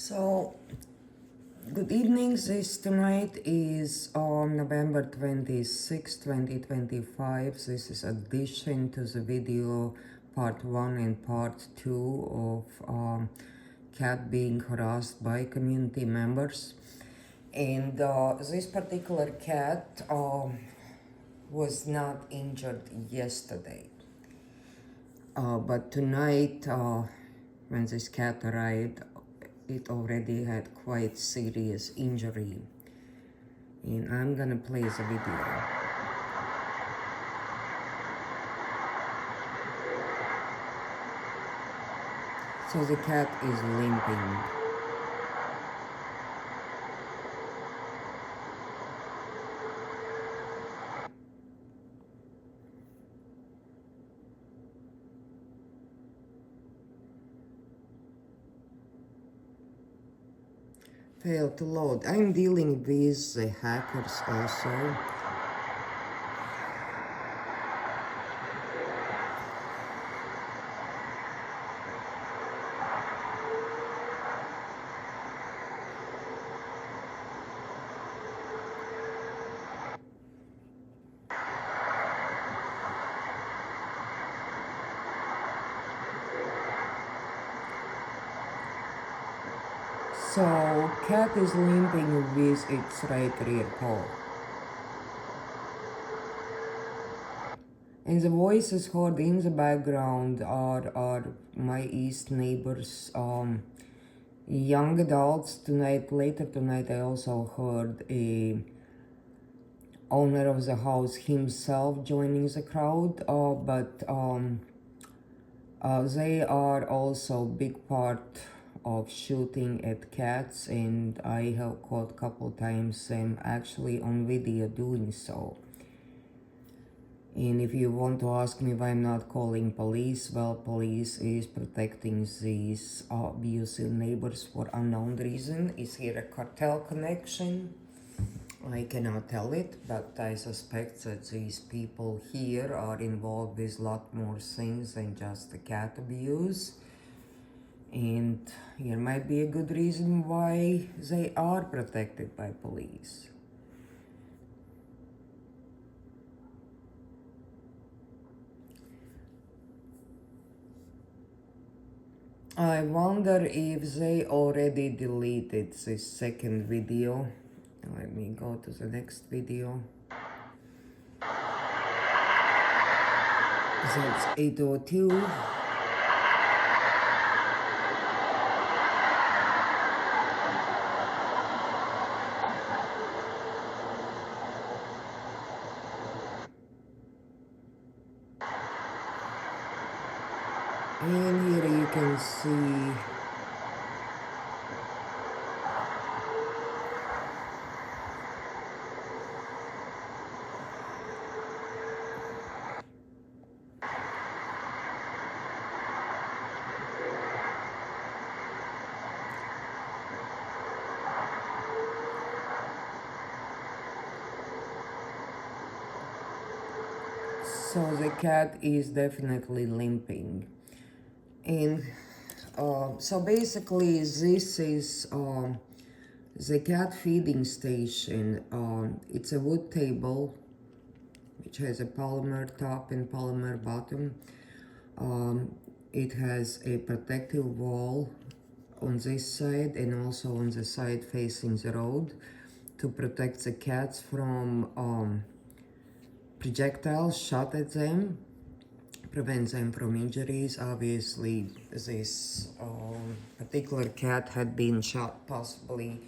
So, good evening. This tonight is on November 26, 2025. This is addition to the video part 1 and part 2 of cat being harassed by community members. And this particular cat was not injured yesterday. But tonight, when this cat arrived, it already had quite serious injury. And I'm gonna play the video. So the cat is limping. Failed to load. I'm dealing with the hackers also. So cat is limping with its right rear paw. And the voices heard in the background are my east neighbors, young adults. Later tonight, I also heard a owner of the house himself joining the crowd, but they are also big part of shooting at cats, and I have caught a couple times them actually on video doing so. And if you want to ask me why I'm not calling police, well, police is protecting these abusive neighbors for unknown reason. Is here a cartel connection? I cannot tell it, but I suspect that these people here are involved with a lot more things than just the cat abuse. And here might be a good reason why they are protected by police. I wonder if they already deleted this second video. Let me go to the next video. That's 802. And here you can see so the cat is definitely limping. And so basically this is the cat feeding station. It's a wood table which has a polymer top and polymer bottom. It has a protective wall on this side and also on the side facing the road to protect the cats from projectiles shot at them, prevent them from injuries. Obviously, this particular cat had been shot, possibly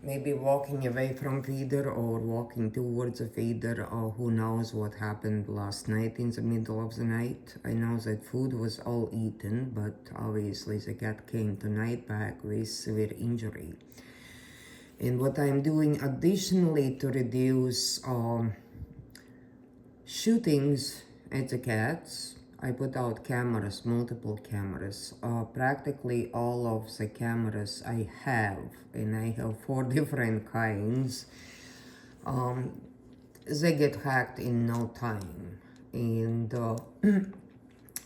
maybe walking away from feeder or walking towards a feeder, or who knows what happened last night in the middle of the night. I know that food was all eaten, but obviously the cat came tonight back with severe injury. And what I'm doing additionally to reduce shootings at the cats, I put out cameras, multiple cameras. Practically all of the cameras I have, and I have 4 different kinds, they get hacked in no time. And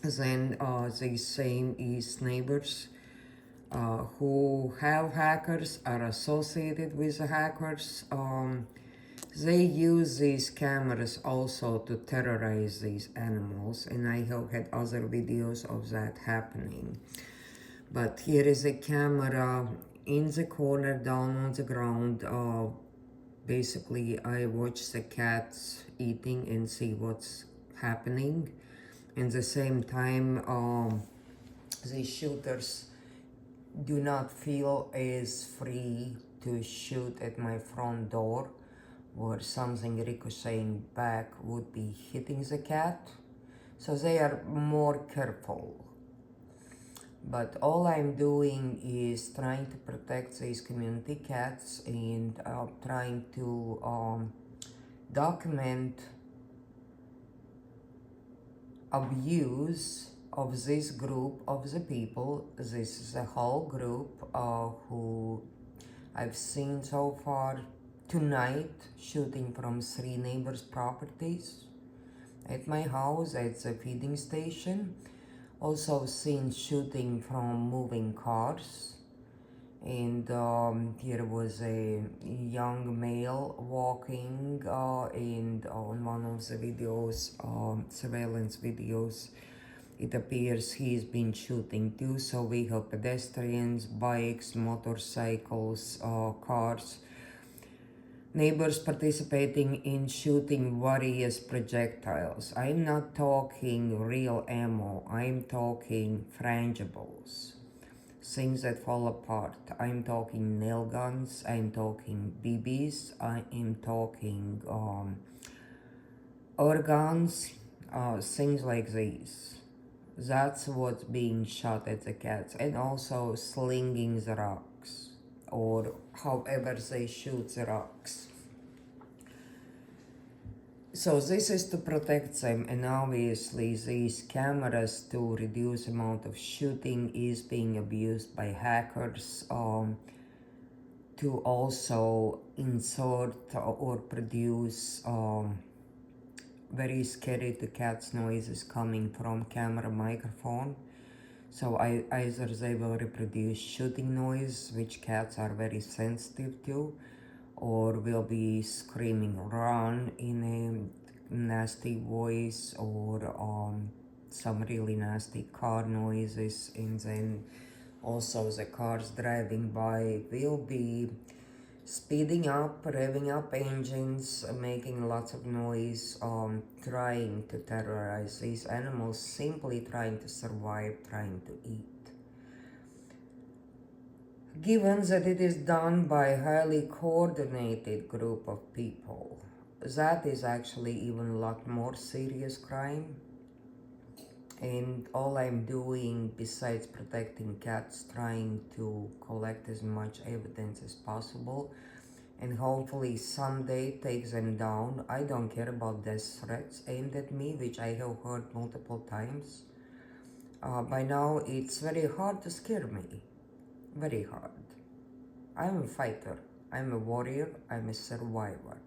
then the same East neighbors, who have hackers, are associated with the hackers. They use these cameras also to terrorize these animals, and I have had other videos of that happening. But here is a camera in the corner down on the ground. Basically, I watch the cats eating and see what's happening. At the same time, the shooters do not feel as free to shoot at my front door, where something ricocheting back would be hitting the cat. So they are more careful. But all I'm doing is trying to protect these community cats and trying to document abuse of this group of the people. This is a whole group who I've seen so far tonight shooting from 3 neighbors' properties, at my house, at the feeding station. Also seen shooting from moving cars. And here was a young male walking, and on one of the videos, surveillance videos, it appears he's been shooting too. So we have pedestrians, bikes, motorcycles, cars, neighbors participating in shooting various projectiles. I'm not talking real ammo, I'm talking frangibles, things that fall apart. I'm talking nail guns, I'm talking BBs, I am talking air guns, things like these. That's what's being shot at the cats, and also slinging the rocks, or however they shoot the rocks. So this is to protect them, and obviously these cameras, to reduce amount of shooting, is being abused by hackers to also insert or produce very scary to cats noises coming from camera microphone. So either they will reproduce shooting noise, which cats are very sensitive to, or will be screaming run in a nasty voice, or some really nasty car noises, and then also the cars driving by will be speeding up, revving up engines, making lots of noise, trying to terrorize these animals, simply trying to survive, trying to eat. Given that it is done by a highly coordinated group of people, that is actually even a lot more serious crime. And all I'm doing, besides protecting cats, trying to collect as much evidence as possible, and hopefully someday take them down. I don't care about death threats aimed at me, which I have heard multiple times. By now, it's very hard to scare me. Very hard. I'm a fighter. I'm a warrior. I'm a survivor.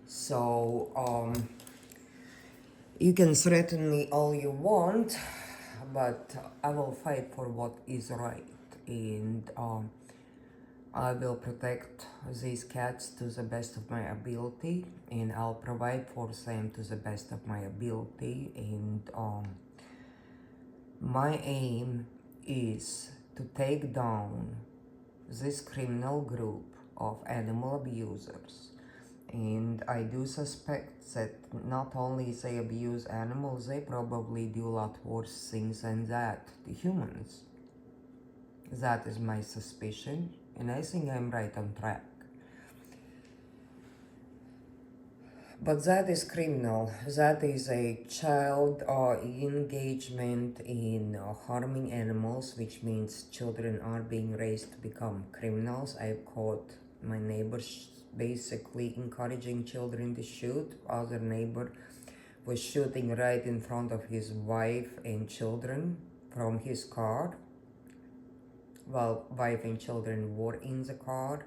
So, you can threaten me all you want, but I will fight for what is right. And I will protect these cats to the best of my ability, and I'll provide for them to the best of my ability. And my aim is to take down this criminal group of animal abusers. And I do suspect that not only they abuse animals, they probably do a lot worse things than that to humans. That is my suspicion, and I think I'm right on track. But that is criminal. That is a child engagement in harming animals, which means children are being raised to become criminals. I've caught my neighbors basically encouraging children to shoot. Other neighbor was shooting right in front of his wife and children from his car, while wife and children were in the car.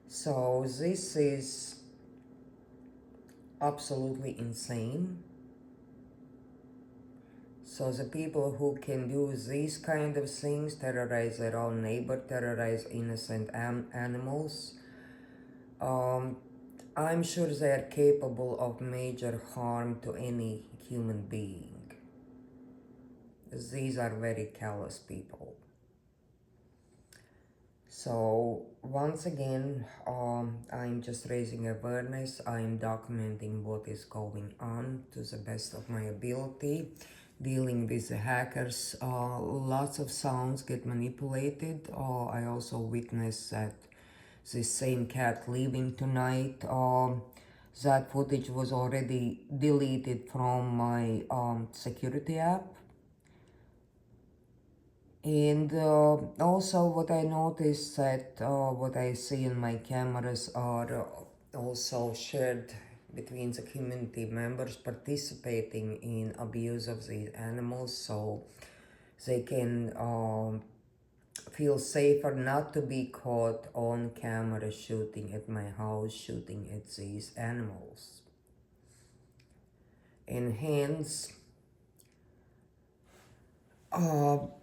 So this is absolutely insane. So the people who can do these kind of things, terrorize their own neighbor, terrorize innocent animals, I'm sure they are capable of major harm to any human being. These are very callous people. So once again, I'm just raising awareness. I'm documenting what is going on to the best of my ability, dealing with the hackers. Lots of sounds get manipulated. I also witnessed that the same cat leaving tonight. That footage was already deleted from my security app. And also what I noticed that what I see in my cameras are also shared between the community members participating in abuse of these animals, so they can feel safer not to be caught on camera shooting at my house, shooting at these animals. And hence,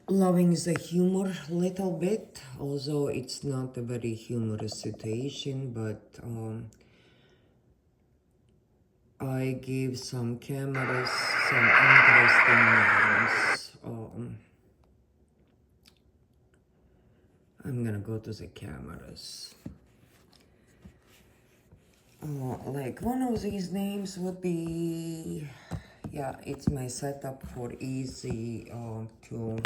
loving the humor a little bit, although it's not a very humorous situation, but I gave some cameras some interesting names. I'm gonna go to the cameras. Like one of these names would be, yeah, it's my setup for easy to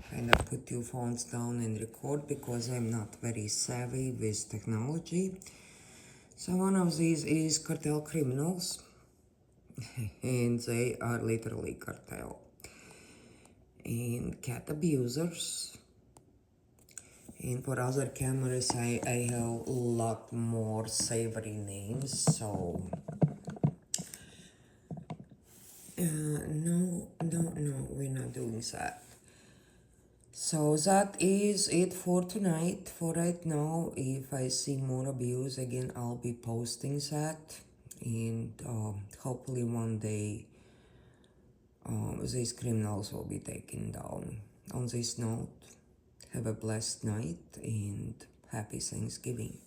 kind of put your phones down and record, because I'm not very savvy with technology. So one of these is cartel criminals, and they are literally cartel. And cat abusers. And for other cameras, I have a lot more savory names, so no, we're not doing that. So that is it for tonight. For right now, if I see more abuse again, I'll be posting that, and hopefully one day these criminals will be taken down. On this note, have a blessed night and happy Thanksgiving.